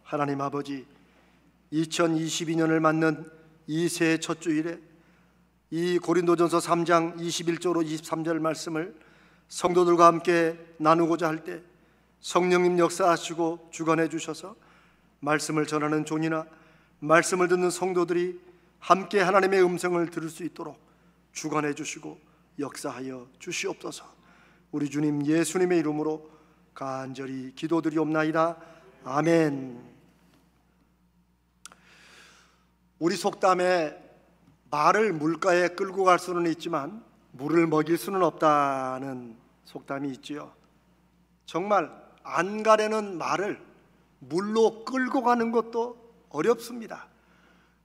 하나님 아버지, 2022년을 맞는 이 새해 첫 주일에 이 고린도전서 3장 21절로 23절 말씀을 성도들과 함께 나누고자 할 때 성령님 역사하시고 주관해 주셔서 말씀을 전하는 종이나 말씀을 듣는 성도들이 함께 하나님의 음성을 들을 수 있도록 주관해 주시고 역사하여 주시옵소서. 우리 주님 예수님의 이름으로 간절히 기도드리옵나이다. 아멘. 우리 속담에 말을 물가에 끌고 갈 수는 있지만 물을 먹일 수는 없다는 속담이 있지요. 정말 안 가려는 말을 물로 끌고 가는 것도 어렵습니다.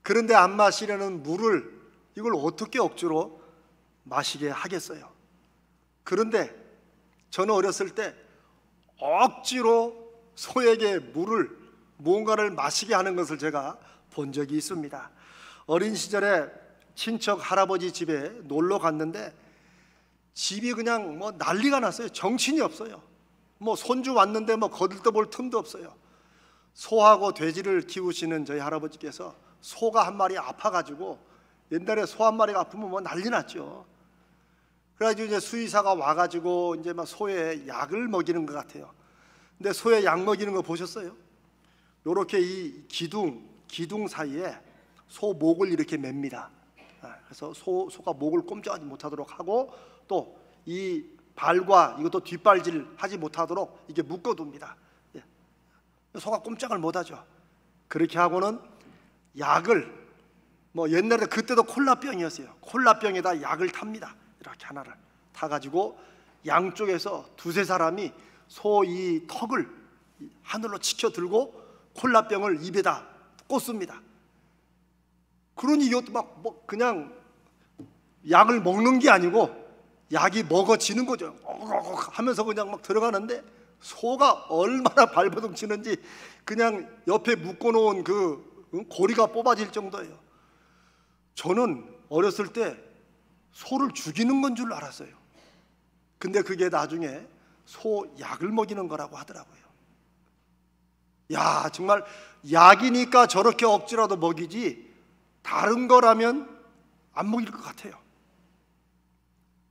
그런데 안 마시려는 물을 이걸 어떻게 억지로 마시게 하겠어요? 그런데 저는 어렸을 때 억지로 소에게 물을 뭔가를 마시게 하는 것을 제가 본 적이 있습니다. 어린 시절에 친척 할아버지 집에 놀러 갔는데 집이 그냥 난리가 났어요. 정신이 없어요. 손주 왔는데 거들떠볼 틈도 없어요. 소하고 돼지를 키우시는 저희 할아버지께서 소가 한 마리 아파가지고, 옛날에 소 한 마리가 아프면 난리 났죠. 그래가지고 이제 수의사가 와가지고 이제 소에 약을 먹이는 것 같아요. 근데 소에 약 먹이는 거 보셨어요? 요렇게 이 기둥 사이에 소 목을 이렇게 맵니다. 그래서 소가 목을 꼼짝하지 못하도록 하고, 또 이 발과 이것도 뒷발질 하지 못하도록 이렇게 묶어둡니다. 소가 꼼짝을 못하죠. 그렇게 하고는 약을 옛날에 그때도 콜라병이었어요. 콜라병에다 약을 탑니다. 이렇게 하나를 타가지고 양쪽에서 두세 사람이 소 이 턱을 하늘로 치켜 들고 콜라병을 입에다 꽂습니다. 그러니 이것도 그냥 약을 먹는 게 아니고 약이 먹어지는 거죠. 하면서 그냥 들어가는데 소가 얼마나 발버둥 치는지 그냥 옆에 묶어놓은 그 고리가 뽑아질 정도예요. 저는 어렸을 때 소를 죽이는 건 줄 알았어요. 근데 그게 나중에 소 약을 먹이는 거라고 하더라고요. 야, 정말 약이니까 저렇게 억지라도 먹이지 다른 거라면 안 먹일 것 같아요.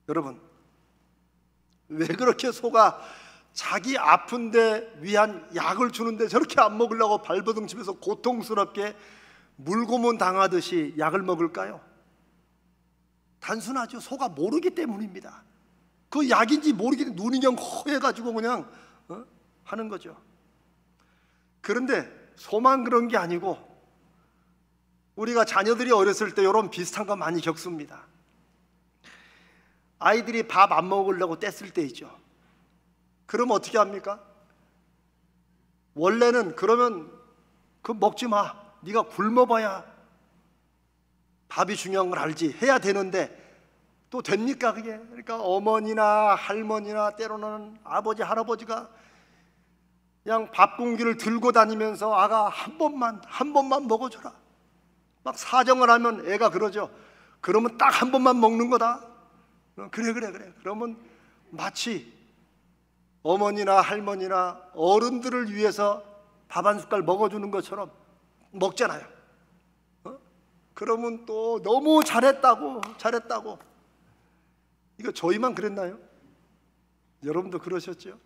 여러분, 왜 그렇게 소가 자기 아픈데 위한 약을 주는데 저렇게 안 먹으려고 발버둥 치면서 고통스럽게 물고문 당하듯이 약을 먹을까요? 단순하죠. 소가 모르기 때문입니다. 그 약인지 모르기 때문에 눈이 그냥 허해가지고 그냥 하는 거죠. 그런데 소만 그런 게 아니고 우리가 자녀들이 어렸을 때 이런 비슷한 거 많이 겪습니다. 아이들이 밥 안 먹으려고 뗐을 때 있죠. 그럼 어떻게 합니까? 원래는 그러면 그 먹지 마, 네가 굶어봐야 밥이 중요한 걸 알지 해야 되는데 또 됩니까 그게? 그러니까 어머니나 할머니나 때로는 아버지 할아버지가 그냥 밥 공기를 들고 다니면서 아가 한 번만 먹어줘라 막 사정을 하면 애가 그러죠. 그러면 딱 한 번만 먹는 거다. 그래. 그러면 마치 어머니나 할머니나 어른들을 위해서 밥 한 숟갈 먹어주는 것처럼 먹잖아요. 그러면 또 너무 잘했다고. 이거 저희만 그랬나요? 여러분도 그러셨죠?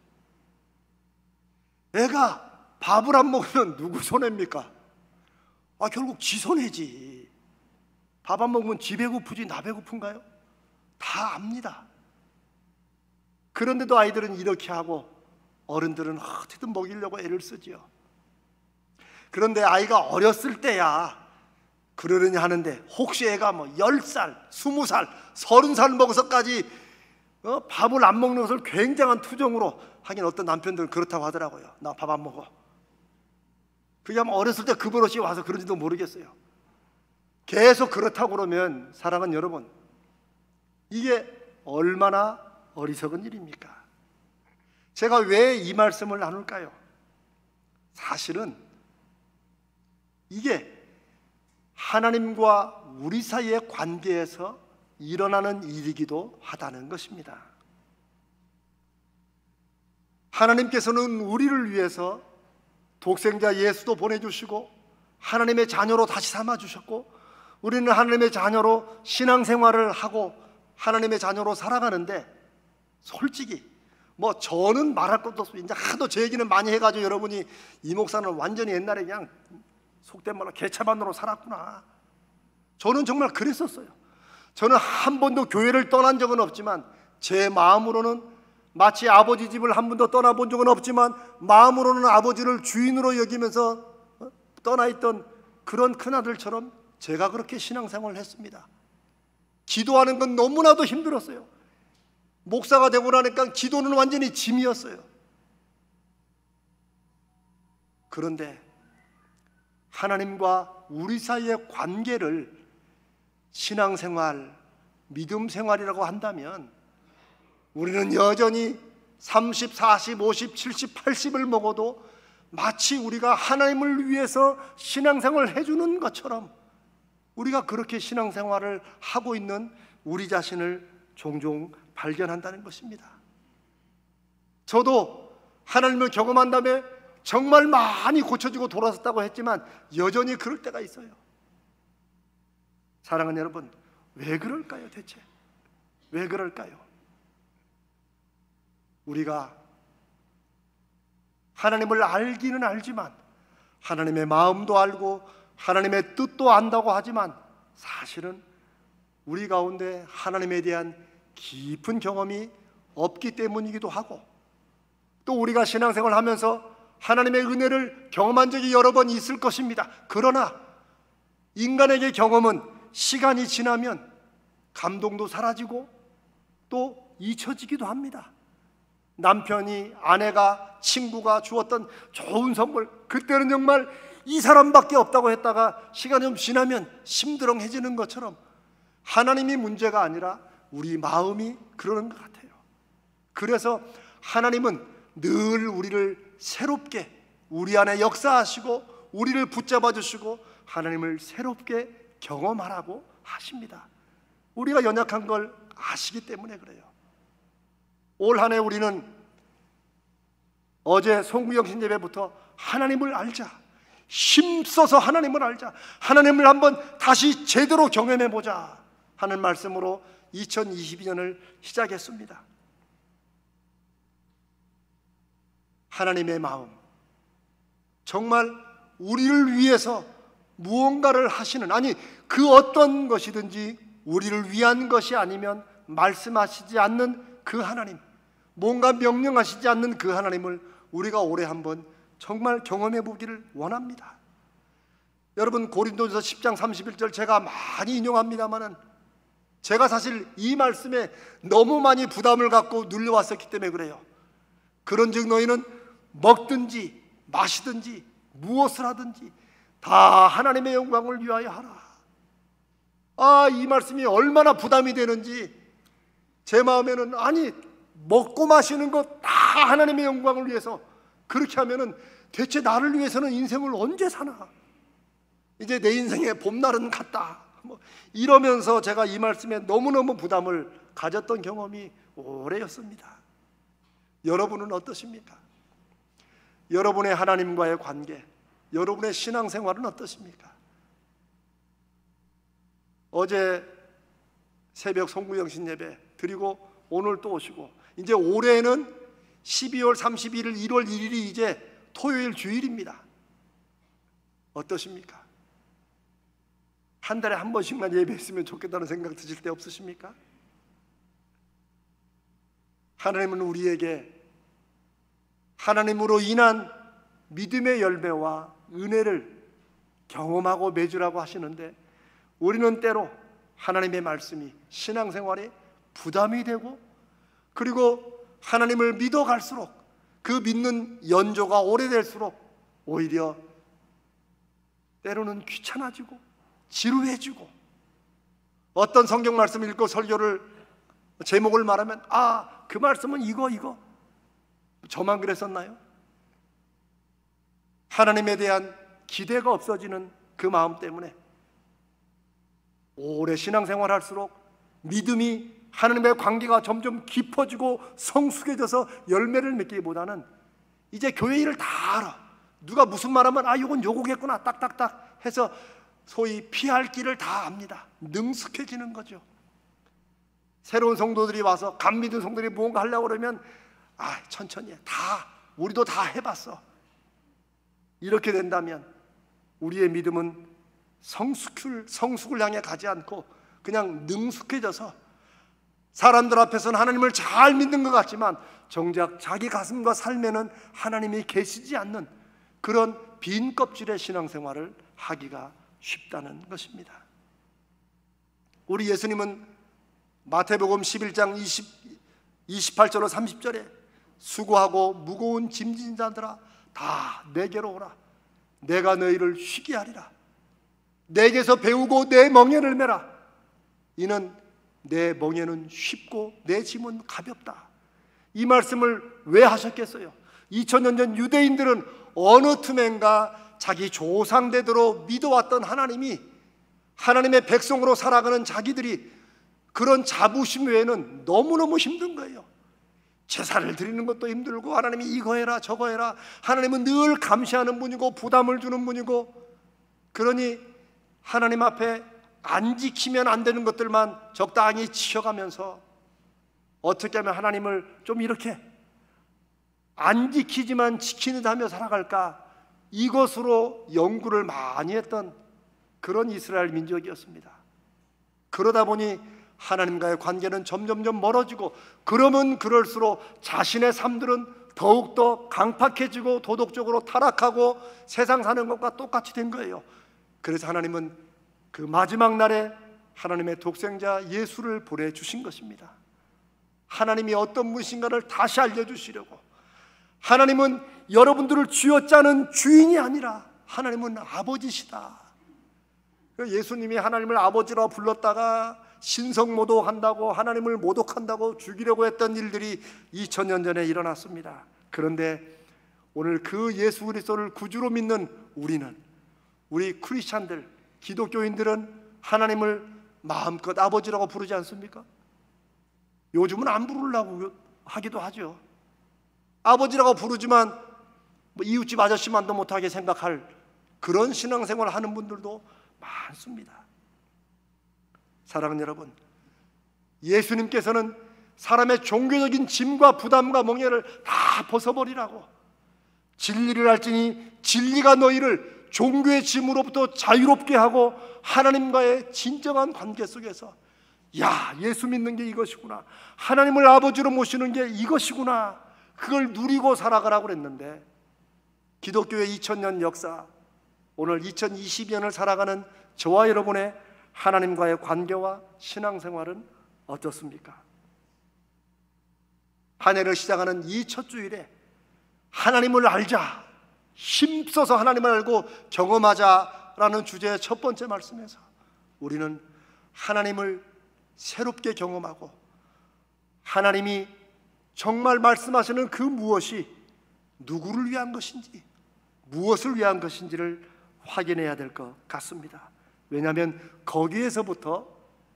애가 밥을 안 먹으면 누구 손해입니까? 결국 지 손해지. 밥 안 먹으면 지 배고프지 나 배고픈가요? 다 압니다. 그런데도 아이들은 이렇게 하고 어른들은 어떻게든 먹이려고 애를 쓰지요. 그런데 아이가 어렸을 때야 그러려니 하는데 혹시 애가 10살, 20살, 30살 먹어서까지 밥을 안 먹는 것을 굉장한 투정으로 하긴 어떤 남편들은 그렇다고 하더라고요. 나 밥 안 먹어. 그게 아마 어렸을 때 그 버릇이 와서 그런지도 모르겠어요. 계속 그렇다고 그러면 사랑하는 여러분, 이게 얼마나 어리석은 일입니까? 제가 왜 이 말씀을 나눌까요? 사실은 이게 하나님과 우리 사이의 관계에서 일어나는 일이기도 하다는 것입니다. 하나님께서는 우리를 위해서 독생자 예수도 보내주시고 하나님의 자녀로 다시 삼아주셨고 우리는 하나님의 자녀로 신앙생활을 하고 하나님의 자녀로 살아가는데 솔직히 저는 말할 것도 없습니다. 이제 하도 제 얘기는 많이 해가지고 여러분이 이 목사는 완전히 옛날에 그냥 속된 말로 개차반으로 살았구나. 저는 정말 그랬었어요. 저는 한 번도 교회를 떠난 적은 없지만 제 마음으로는 마치 아버지 집을 한 번도 떠나본 적은 없지만 마음으로는 아버지를 주인으로 여기면서 떠나있던 그런 큰아들처럼 제가 그렇게 신앙생활을 했습니다. 기도하는 건 너무나도 힘들었어요. 목사가 되고 나니까 기도는 완전히 짐이었어요. 그런데 하나님과 우리 사이의 관계를 신앙생활, 믿음생활이라고 한다면 우리는 여전히 30, 40, 50, 70, 80을 먹어도 마치 우리가 하나님을 위해서 신앙생활을 해주는 것처럼 우리가 그렇게 신앙생활을 하고 있는 우리 자신을 종종 발견한다는 것입니다. 저도 하나님을 경험한 다음에 정말 많이 고쳐지고 돌아섰다고 했지만 여전히 그럴 때가 있어요. 사랑하는 여러분, 왜 그럴까요? 대체 왜 그럴까요? 우리가 하나님을 알기는 알지만 하나님의 마음도 알고 하나님의 뜻도 안다고 하지만 사실은 우리 가운데 하나님에 대한 깊은 경험이 없기 때문이기도 하고 또 우리가 신앙생활을 하면서 하나님의 은혜를 경험한 적이 여러 번 있을 것입니다. 그러나 인간에게 경험은 시간이 지나면 감동도 사라지고 또 잊혀지기도 합니다. 남편이, 아내가, 친구가 주었던 좋은 선물, 그때는 정말 이 사람밖에 없다고 했다가 시간이 좀 지나면 심드렁해지는 것처럼 하나님이 문제가 아니라 우리 마음이 그러는 것 같아요. 그래서 하나님은 늘 우리를 새롭게 우리 안에 역사하시고 우리를 붙잡아 주시고 하나님을 새롭게 경험하라고 하십니다. 우리가 연약한 걸 아시기 때문에 그래요. 올 한 해 우리는 어제 송구영신 예배부터 하나님을 알자, 힘써서 하나님을 알자, 하나님을 한번 다시 제대로 경험해보자 하는 말씀으로 2022년을 시작했습니다. 하나님의 마음, 정말 우리를 위해서 무언가를 하시는, 아니 그 어떤 것이든지 우리를 위한 것이 아니면 말씀하시지 않는 그 하나님, 뭔가 명령하시지 않는 그 하나님을 우리가 올해 한번 정말 경험해 보기를 원합니다. 여러분, 고린도전서 10장 31절 제가 많이 인용합니다만은 제가 사실 이 말씀에 너무 많이 부담을 갖고 눌려왔었기 때문에 그래요. 그런즉 너희는 먹든지 마시든지 무엇을 하든지 다 하나님의 영광을 위하여 하라. 이 말씀이 얼마나 부담이 되는지 제 마음에는, 아니 먹고 마시는 것 다 하나님의 영광을 위해서 그렇게 하면은 대체 나를 위해서는 인생을 언제 사나, 이제 내 인생의 봄날은 갔다, 이러면서 제가 이 말씀에 너무너무 부담을 가졌던 경험이 오래였습니다. 여러분은 어떠십니까? 여러분의 하나님과의 관계, 여러분의 신앙생활은 어떠십니까? 어제 새벽 송구영신 예배 드리고 오늘 또 오시고 이제 올해는 12월 31일 1월 1일이 이제 토요일 주일입니다. 어떠십니까? 한 달에 한 번씩만 예배했으면 좋겠다는 생각 드실 때 없으십니까? 하나님은 우리에게 하나님으로 인한 믿음의 열매와 은혜를 경험하고 맺으라고 하시는데 우리는 때로 하나님의 말씀이 신앙생활에 부담이 되고 그리고 하나님을 믿어갈수록 그 믿는 연조가 오래될수록 오히려 때로는 귀찮아지고 지루해지고 어떤 성경 말씀을 읽고 설교를 제목을 말하면 그 말씀은 이거 저만 그랬었나요? 하나님에 대한 기대가 없어지는 그 마음 때문에 오래 신앙생활 할수록 믿음이 하나님의 관계가 점점 깊어지고 성숙해져서 열매를 맺기보다는 이제 교회 일을 다 알아, 누가 무슨 말하면 아 이건 요거겠구나 딱딱딱 해서 소위 피할 길을 다 압니다. 능숙해지는 거죠. 새로운 성도들이 와서 감 믿은 성도들이 무언가 하려고 그러면 아 천천히 해. 다 우리도 다 해봤어. 이렇게 된다면 우리의 믿음은 성숙을 향해 가지 않고 그냥 능숙해져서 사람들 앞에서는 하나님을 잘 믿는 것 같지만 정작 자기 가슴과 삶에는 하나님이 계시지 않는 그런 빈 껍질의 신앙생활을 하기가 쉽다는 것입니다. 우리 예수님은 마태복음 11장 28절로 30절에 수고하고 무거운 짐진 자들아 다 내게로 오라. 내가 너희를 쉬게 하리라. 내게서 배우고 내 멍에를 메라. 이는 내 멍에는 쉽고 내 짐은 가볍다. 이 말씀을 왜 하셨겠어요? 2000년 전 유대인들은 어느 틈엔가 자기 조상대대로 믿어왔던 하나님이 하나님의 백성으로 살아가는 자기들이 그런 자부심 외에는 너무너무 힘든 거예요. 제사를 드리는 것도 힘들고 하나님이 이거 해라 저거 해라. 하나님은 늘 감시하는 분이고 부담을 주는 분이고, 그러니 하나님 앞에 안 지키면 안 되는 것들만 적당히 지켜가면서 어떻게 하면 하나님을 좀 이렇게 안 지키지만 지키는 하며 살아갈까, 이것으로 연구를 많이 했던 그런 이스라엘 민족이었습니다. 그러다 보니 하나님과의 관계는 점점점 멀어지고, 그러면 그럴수록 자신의 삶들은 더욱더 강팍해지고 도덕적으로 타락하고 세상 사는 것과 똑같이 된 거예요. 그래서 하나님은 그 마지막 날에 하나님의 독생자 예수를 보내주신 것입니다. 하나님이 어떤 분이신가를 다시 알려주시려고. 하나님은 여러분들을 쥐어짜는 주인이 아니라 하나님은 아버지시다. 예수님이 하나님을 아버지라 불렀다가 신성모독한다고 하나님을 모독한다고 죽이려고 했던 일들이 2000년 전에 일어났습니다. 그런데 오늘 그 예수 그리스도를 구주로 믿는 우리는, 우리 크리스찬들, 기독교인들은 하나님을 마음껏 아버지라고 부르지 않습니까? 요즘은 안 부르려고 하기도 하죠. 아버지라고 부르지만 이웃집 아저씨만도 못하게 생각할 그런 신앙생활을 하는 분들도 많습니다. 사랑하는 여러분, 예수님께서는 사람의 종교적인 짐과 부담과 멍에를 다 벗어버리라고, 진리를 알지니 진리가 너희를 종교의 짐으로부터 자유롭게 하고 하나님과의 진정한 관계 속에서, 야, 예수 믿는 게 이것이구나, 하나님을 아버지로 모시는 게 이것이구나, 그걸 누리고 살아가라고 그랬는데, 기독교의 2000년 역사, 오늘 2020년을 살아가는 저와 여러분의 하나님과의 관계와 신앙생활은 어떻습니까? 한 해를 시작하는 이 첫 주일에 하나님을 알자, 힘써서 하나님을 알고 경험하자라는 주제의 첫 번째 말씀에서 우리는 하나님을 새롭게 경험하고 하나님이 정말 말씀하시는 그 무엇이 누구를 위한 것인지, 무엇을 위한 것인지를 확인해야 될 것 같습니다. 왜냐하면 거기에서부터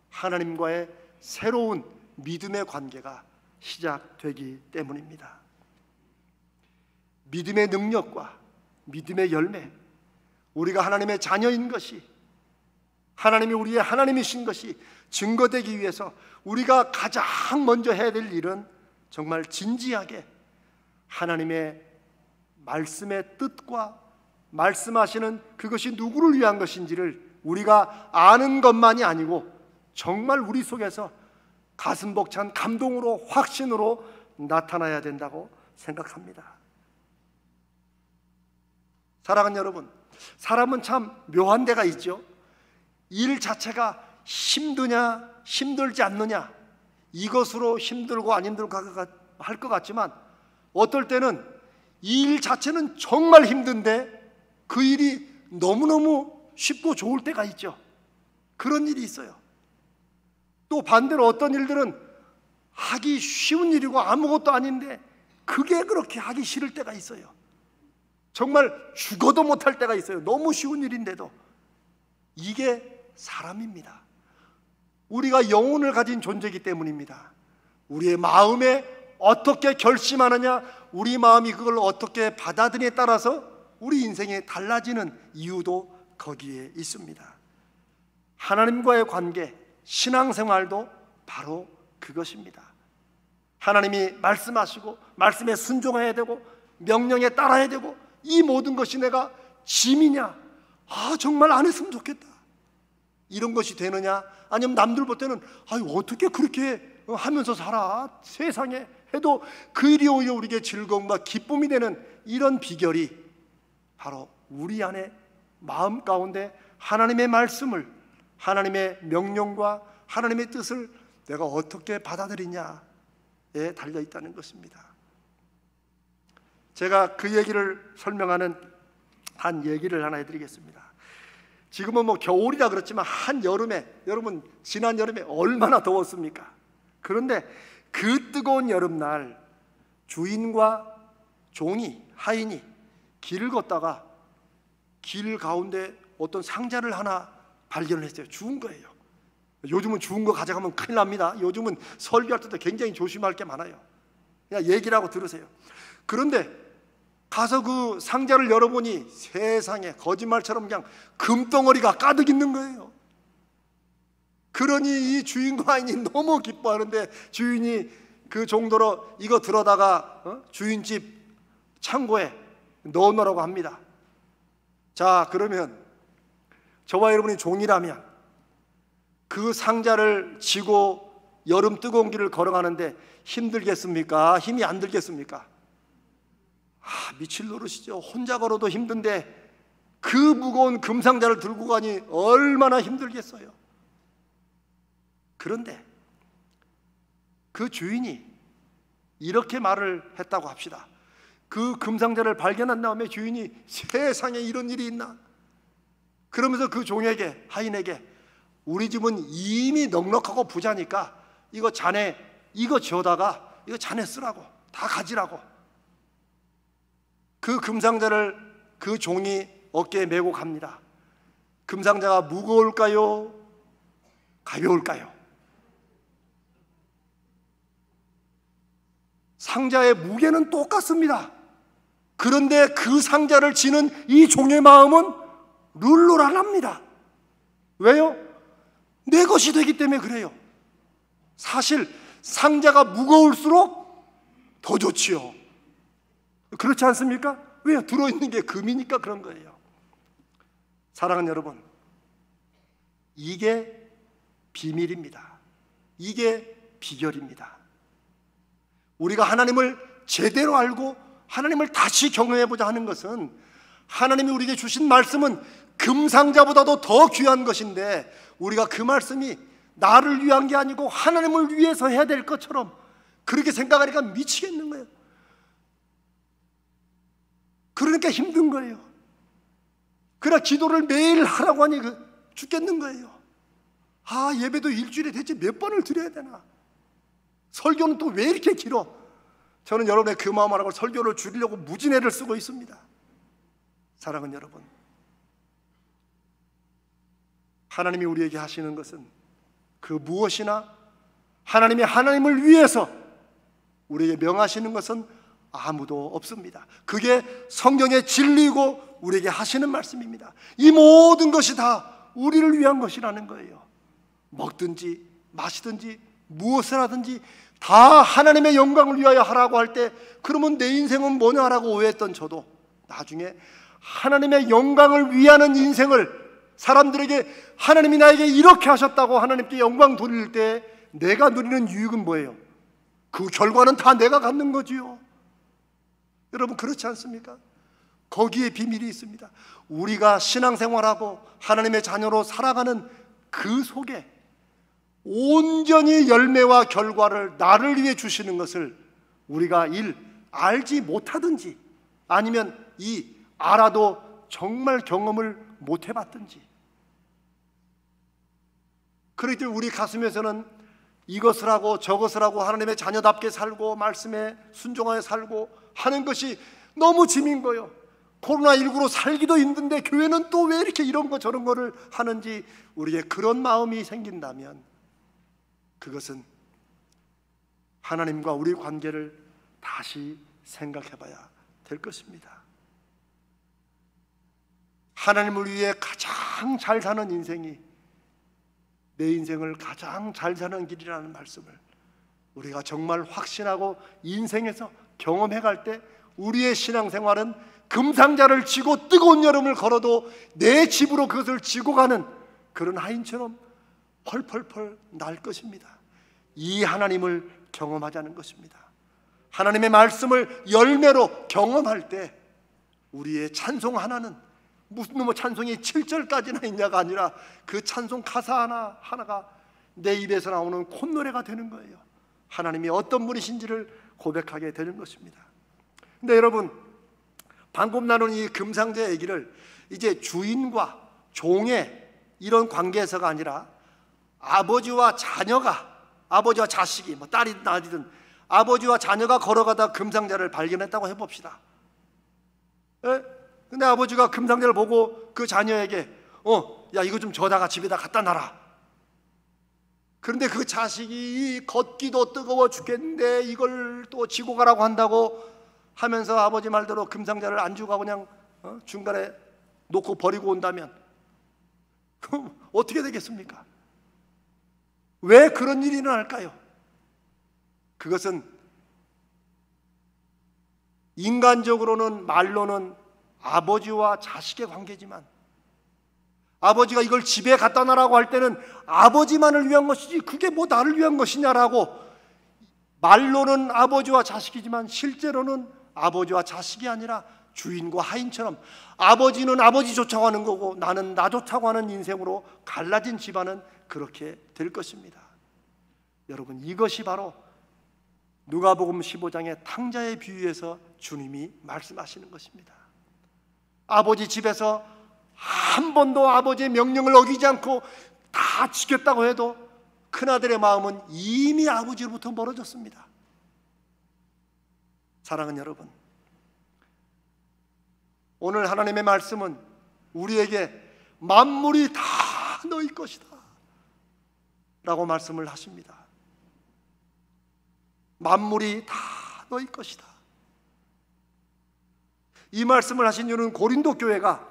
하나님과의 새로운 믿음의 관계가 시작되기 때문입니다. 믿음의 능력과 믿음의 열매, 우리가 하나님의 자녀인 것이, 하나님이 우리의 하나님이신 것이 증거되기 위해서 우리가 가장 먼저 해야 될 일은 정말 진지하게 하나님의 말씀의 뜻과 말씀하시는 그것이 누구를 위한 것인지를 우리가 아는 것만이 아니고 정말 우리 속에서 가슴 벅찬 감동으로, 확신으로 나타나야 된다고 생각합니다. 사랑하는 여러분, 사람은 참 묘한 데가 있죠. 일 자체가 힘드냐 힘들지 않느냐, 이것으로 힘들고 안 힘들고 할 것 같지만 어떨 때는 이 일 자체는 정말 힘든데 그 일이 너무너무 쉽고 좋을 때가 있죠. 그런 일이 있어요. 또 반대로 어떤 일들은 하기 쉬운 일이고 아무것도 아닌데 그게 그렇게 하기 싫을 때가 있어요. 정말 죽어도 못할 때가 있어요. 너무 쉬운 일인데도. 이게 사람입니다. 우리가 영혼을 가진 존재이기 때문입니다. 우리의 마음에 어떻게 결심하느냐, 우리 마음이 그걸 어떻게 받아들이냐에 따라서 우리 인생이 달라지는 이유도 거기에 있습니다. 하나님과의 관계, 신앙생활도 바로 그것입니다. 하나님이 말씀하시고 말씀에 순종해야 되고 명령에 따라야 되고, 이 모든 것이 내가 짐이냐, 정말 안 했으면 좋겠다, 이런 것이 되느냐, 아니면 남들 볼 때는 어떻게 그렇게 하면서 살아, 세상에 해도 그 일이 오히려 우리에게 즐거움과 기쁨이 되는 이런 비결이 바로 우리 안에 마음 가운데 하나님의 말씀을, 하나님의 명령과 하나님의 뜻을 내가 어떻게 받아들이냐에 달려 있다는 것입니다. 제가 그 얘기를 설명하는 한 얘기를 하나 해드리겠습니다. 지금은 겨울이라 그렇지만 한여름에, 여러분 지난 여름에 얼마나 더웠습니까? 그런데 그 뜨거운 여름날 주인과 종이, 하인이 길을 걷다가 길 가운데 어떤 상자를 하나 발견을 했어요. 죽은 거예요. 요즘은 죽은 거 가져가면 큰일 납니다. 요즘은 설교할 때도 굉장히 조심할 게 많아요. 그냥 얘기를 하고 들으세요. 그런데 가서 그 상자를 열어보니 세상에 거짓말처럼 그냥 금덩어리가 가득 있는 거예요. 그러니 이 주인과 하인이 너무 기뻐하는데, 주인이 그 정도로 이거 들어다가 주인집 창고에 넣어놓으라고 합니다. 자, 그러면 저와 여러분이 종이라면 그 상자를 지고 여름 뜨거운 길을 걸어가는데 힘들겠습니까? 힘이 안 들겠습니까? 미칠 노릇이죠. 혼자 걸어도 힘든데 그 무거운 금상자를 들고 가니 얼마나 힘들겠어요. 그런데 그 주인이 이렇게 말을 했다고 합시다. 그 금상자를 발견한 다음에 주인이 세상에 이런 일이 있나? 그러면서 그 종에게, 하인에게, 우리 집은 이미 넉넉하고 부자니까 이거 자네, 이거 지어다가 이거 자네 쓰라고, 다 가지라고. 그 금상자를 그 종이 어깨에 메고 갑니다. 금상자가 무거울까요? 가벼울까요? 상자의 무게는 똑같습니다. 그런데 그 상자를 지는 이 종의 마음은 룰루랄랍니다. 왜요? 내 것이 되기 때문에 그래요. 사실 상자가 무거울수록 더 좋지요. 그렇지 않습니까? 왜요? 들어있는 게 금이니까 그런 거예요. 사랑하는 여러분, 이게 비밀입니다. 이게 비결입니다. 우리가 하나님을 제대로 알고 하나님을 다시 경험해보자 하는 것은, 하나님이 우리에게 주신 말씀은 금상자보다도 더 귀한 것인데 우리가 그 말씀이 나를 위한 게 아니고 하나님을 위해서 해야 될 것처럼 그렇게 생각하니까 미치겠는 거예요. 그러니까 힘든 거예요. 그러나 기도를 매일 하라고 하니 죽겠는 거예요. 예배도 일주일에 대체 몇 번을 드려야 되나? 설교는 또 왜 이렇게 길어? 저는 여러분의 그 마음 알고 설교를 줄이려고 무진애를 쓰고 있습니다. 사랑하는 여러분, 하나님이 우리에게 하시는 것은 그 무엇이나 하나님이 하나님을 위해서 우리에게 명하시는 것은 아무도 없습니다. 그게 성경의 진리고 우리에게 하시는 말씀입니다. 이 모든 것이 다 우리를 위한 것이라는 거예요. 먹든지 마시든지 무엇을 하든지 다 하나님의 영광을 위하여 하라고 할 때, 그러면 내 인생은 뭐냐라고 오해했던 저도 나중에 하나님의 영광을 위하는 인생을, 사람들에게 하나님이 나에게 이렇게 하셨다고 하나님께 영광 돌릴 때 내가 누리는 유익은 뭐예요? 그 결과는 다 내가 갖는 거지요. 여러분, 그렇지 않습니까? 거기에 비밀이 있습니다. 우리가 신앙생활하고 하나님의 자녀로 살아가는 그 속에 온전히 열매와 결과를 나를 위해 주시는 것을 우리가 알지 못하든지, 아니면 알아도 정말 경험을 못 해봤든지, 그렇기 때문에 우리 가슴에서는 이것을 하고 저것을 하고 하나님의 자녀답게 살고 말씀에 순종하여 살고 하는 것이 너무 짐인 거예요. 코로나19로 살기도 힘든데 교회는 또 왜 이렇게 이런 거 저런 거를 하는지, 우리에게 그런 마음이 생긴다면 그것은 하나님과 우리 관계를 다시 생각해 봐야 될 것입니다. 하나님을 위해 가장 잘 사는 인생이 내 인생을 가장 잘 사는 길이라는 말씀을 우리가 정말 확신하고 인생에서 경험해 갈 때 우리의 신앙생활은 금상자를 지고 뜨거운 여름을 걸어도 내 집으로 그것을 지고 가는 그런 하인처럼 펄펄펄 날 것입니다. 이 하나님을 경험하자는 것입니다. 하나님의 말씀을 열매로 경험할 때 우리의 찬송 하나는 무슨 찬송이 7절까지나 있냐가 아니라 그 찬송 가사 하나가 내 입에서 나오는 콧노래가 되는 거예요. 하나님이 어떤 분이신지를 고백하게 되는 것입니다. 근데 여러분, 방금 나눈 이 금상자 얘기를 이제 주인과 종의 이런 관계에서가 아니라 아버지와 자녀가, 아버지와 자식이, 딸이든 아들이든 아버지와 자녀가 걸어가다 금상자를 발견했다고 해봅시다. 근데 아버지가 금상자를 보고 그 자녀에게 야, 이거 좀 저다가 집에다 갖다 놔라. 그런데 그 자식이 걷기도 뜨거워 죽겠는데 이걸 또 지고 가라고 한다고 하면서 아버지 말대로 금상자를 안 주고 그냥 중간에 놓고 버리고 온다면 그럼 어떻게 되겠습니까? 왜 그런 일이 일어날까요? 그것은 인간적으로는, 말로는 아버지와 자식의 관계지만 아버지가 이걸 집에 갖다 놔라고 할 때는 아버지만을 위한 것이지 그게 뭐 나를 위한 것이냐라고, 말로는 아버지와 자식이지만 실제로는 아버지와 자식이 아니라 주인과 하인처럼 아버지는 아버지 좋다고 하는 거고 나는 나 좋다고 하는 인생으로 갈라진 집안은 그렇게 될 것입니다. 여러분, 이것이 바로 누가복음 15장의 탕자의 비유에서 주님이 말씀하시는 것입니다. 아버지 집에서 한 번도 아버지의 명령을 어기지 않고 다 지켰다고 해도 큰아들의 마음은 이미 아버지로부터 멀어졌습니다. 사랑하는 여러분, 오늘 하나님의 말씀은 우리에게 만물이 다 너희 것이다 라고 말씀을 하십니다. 만물이 다 너희 것이다. 이 말씀을 하신 이유는 고린도 교회가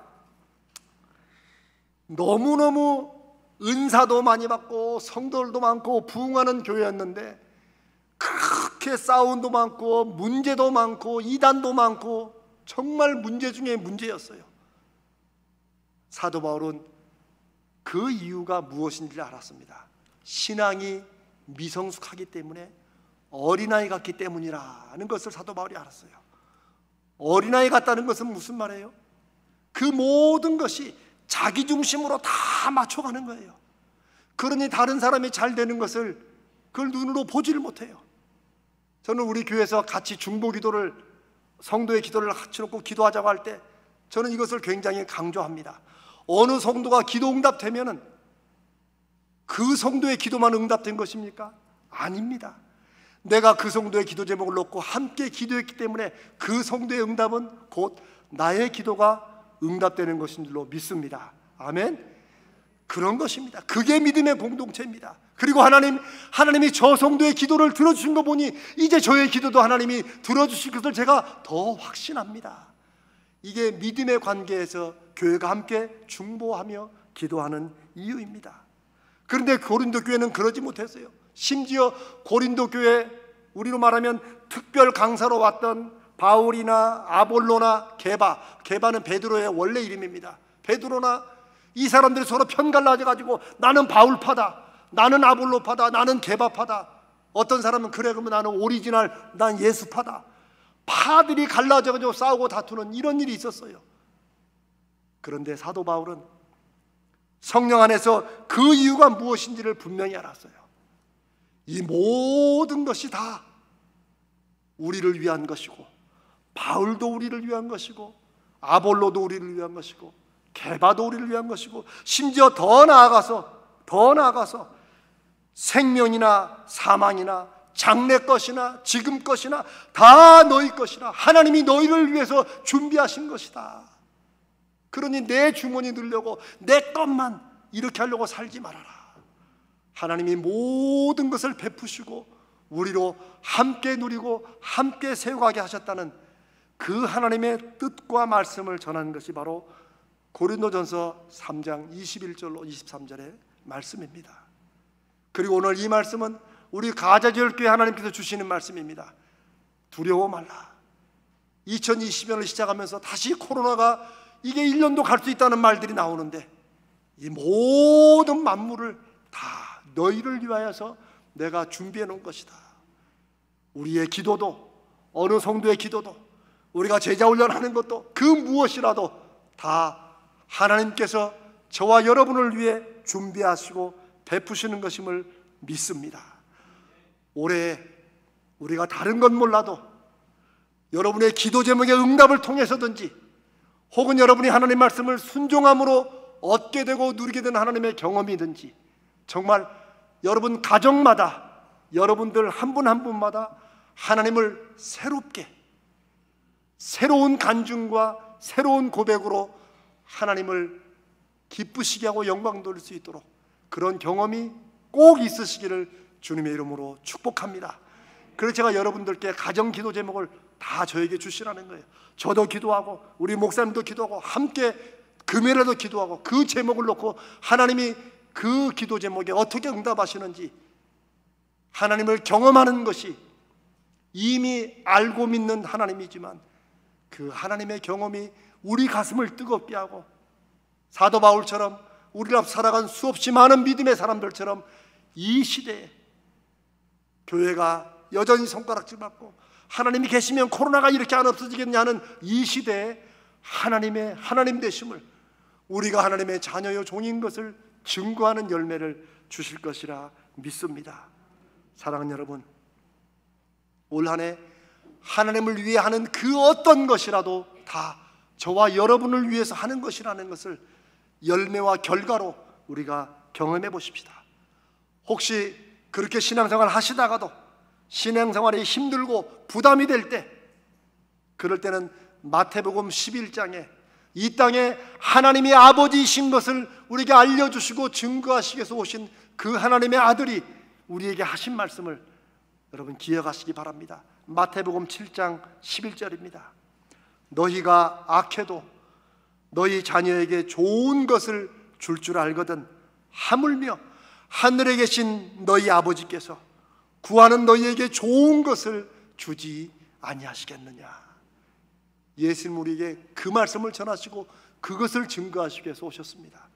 너무너무 은사도 많이 받고 성도들도 많고 부흥하는 교회였는데 그렇게 싸움도 많고 문제도 많고 이단도 많고 정말 문제 중에 문제였어요. 사도 바울은 그 이유가 무엇인지를 알았습니다. 신앙이 미성숙하기 때문에, 어린아이 같기 때문이라는 것을 사도 바울이 알았어요. 어린아이 같다는 것은 무슨 말이에요? 그 모든 것이 자기 중심으로 다 맞춰가는 거예요. 그러니 다른 사람이 잘 되는 것을 그걸 눈으로 보지를 못해요. 저는 우리 교회에서 같이 중보 기도를, 성도의 기도를 같이 놓고 기도하자고 할 때 저는 이것을 굉장히 강조합니다. 어느 성도가 기도 응답되면은 그 성도의 기도만 응답된 것입니까? 아닙니다. 내가 그 성도의 기도 제목을 놓고 함께 기도했기 때문에 그 성도의 응답은 곧 나의 기도가 응답되는 것인 줄로 믿습니다. 아멘. 그런 것입니다. 그게 믿음의 공동체입니다. 그리고 하나님이 저 성도의 기도를 들어주신 거 보니 이제 저의 기도도 하나님이 들어주실 것을 제가 더 확신합니다. 이게 믿음의 관계에서 교회가 함께 중보하며 기도하는 이유입니다. 그런데 고린도 교회는 그러지 못했어요. 심지어 고린도 교회, 우리로 말하면 특별 강사로 왔던 바울이나 아볼로나 게바는 베드로의 원래 이름입니다. 베드로나 이 사람들이 서로 편갈라져가지고 나는 바울파다, 나는 아볼로파다, 나는 게바파다. 어떤 사람은 그래, 그러면 나는 오리지널, 난 예수파다. 파들이 갈라져가지고 싸우고 다투는 이런 일이 있었어요. 그런데 사도 바울은 성령 안에서 그 이유가 무엇인지를 분명히 알았어요. 이 모든 것이 다 우리를 위한 것이고, 바울도 우리를 위한 것이고, 아볼로도 우리를 위한 것이고, 게바도 우리를 위한 것이고, 심지어 더 나아가서 생명이나 사망이나 장래 것이나 지금 것이나 다 너희 것이라, 하나님이 너희를 위해서 준비하신 것이다. 그러니 내 주머니 넣으려고 내 것만 이렇게 하려고 살지 말아라. 하나님이 모든 것을 베푸시고 우리로 함께 누리고 함께 세워가게 하셨다는 그 하나님의 뜻과 말씀을 전하는 것이 바로 고린도전서 3장 21절로 23절의 말씀입니다. 그리고 오늘 이 말씀은 우리 가자지혈교회 하나님께서 주시는 말씀입니다. 두려워 말라. 2020년을 시작하면서 다시 코로나가 이게 1년도 갈 수 있다는 말들이 나오는데, 이 모든 만물을 다 너희를 위하여서 내가 준비해 놓은 것이다. 우리의 기도도, 어느 성도의 기도도, 우리가 제자훈련하는 것도, 그 무엇이라도 다 하나님께서 저와 여러분을 위해 준비하시고 베푸시는 것임을 믿습니다. 올해 우리가 다른 건 몰라도 여러분의 기도 제목의 응답을 통해서든지, 혹은 여러분이 하나님 말씀을 순종함으로 얻게 되고 누리게 된 하나님의 경험이든지, 정말 여러분 가정마다, 여러분들 한 분 한 분마다 하나님을 새롭게, 새로운 간증과 새로운 고백으로 하나님을 기쁘시게 하고 영광 돌릴 수 있도록 그런 경험이 꼭 있으시기를 주님의 이름으로 축복합니다. 그래서 제가 여러분들께 가정 기도 제목을 다 저에게 주시라는 거예요. 저도 기도하고 우리 목사님도 기도하고 함께 금요일에도 기도하고, 그 제목을 놓고 하나님이 그 기도 제목에 어떻게 응답하시는지 하나님을 경험하는 것이 이미 알고 믿는 하나님이지만, 그 하나님의 경험이 우리 가슴을 뜨겁게 하고, 사도 바울처럼 우리를 앞 살아간 수없이 많은 믿음의 사람들처럼 이 시대에 교회가 여전히 손가락질 받고 하나님이 계시면 코로나가 이렇게 안 없어지겠냐는 이 시대에 하나님 되심을, 우리가 하나님의 자녀요 종인 것을 증거하는 열매를 주실 것이라 믿습니다. 사랑하는 여러분, 올 한 해 하나님을 위해 하는 그 어떤 것이라도 다 저와 여러분을 위해서 하는 것이라는 것을 열매와 결과로 우리가 경험해 보십시다. 혹시 그렇게 신앙생활 하시다가도 신앙생활이 힘들고 부담이 될 때, 그럴 때는 마태복음 11장에 이 땅에 하나님의 아버지이신 것을 우리에게 알려주시고 증거하시기 위해서 오신 그 하나님의 아들이 우리에게 하신 말씀을 여러분 기억하시기 바랍니다. 마태복음 7장 11절입니다. 너희가 악해도 너희 자녀에게 좋은 것을 줄 알거든 하물며 하늘에 계신 너희 아버지께서 구하는 너희에게 좋은 것을 주지 아니하시겠느냐. 예수님 우리에게 그 말씀을 전하시고 그것을 증거하시기 위해서 오셨습니다.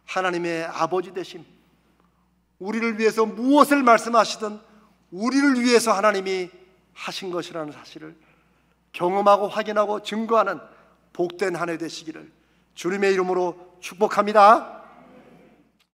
하나님의 아버지 되심, 우리를 위해서 무엇을 말씀하시든 우리를 위해서 하나님이 하신 것이라는 사실을 경험하고 확인하고 증거하는 복된 한 해 되시기를 주님의 이름으로 축복합니다.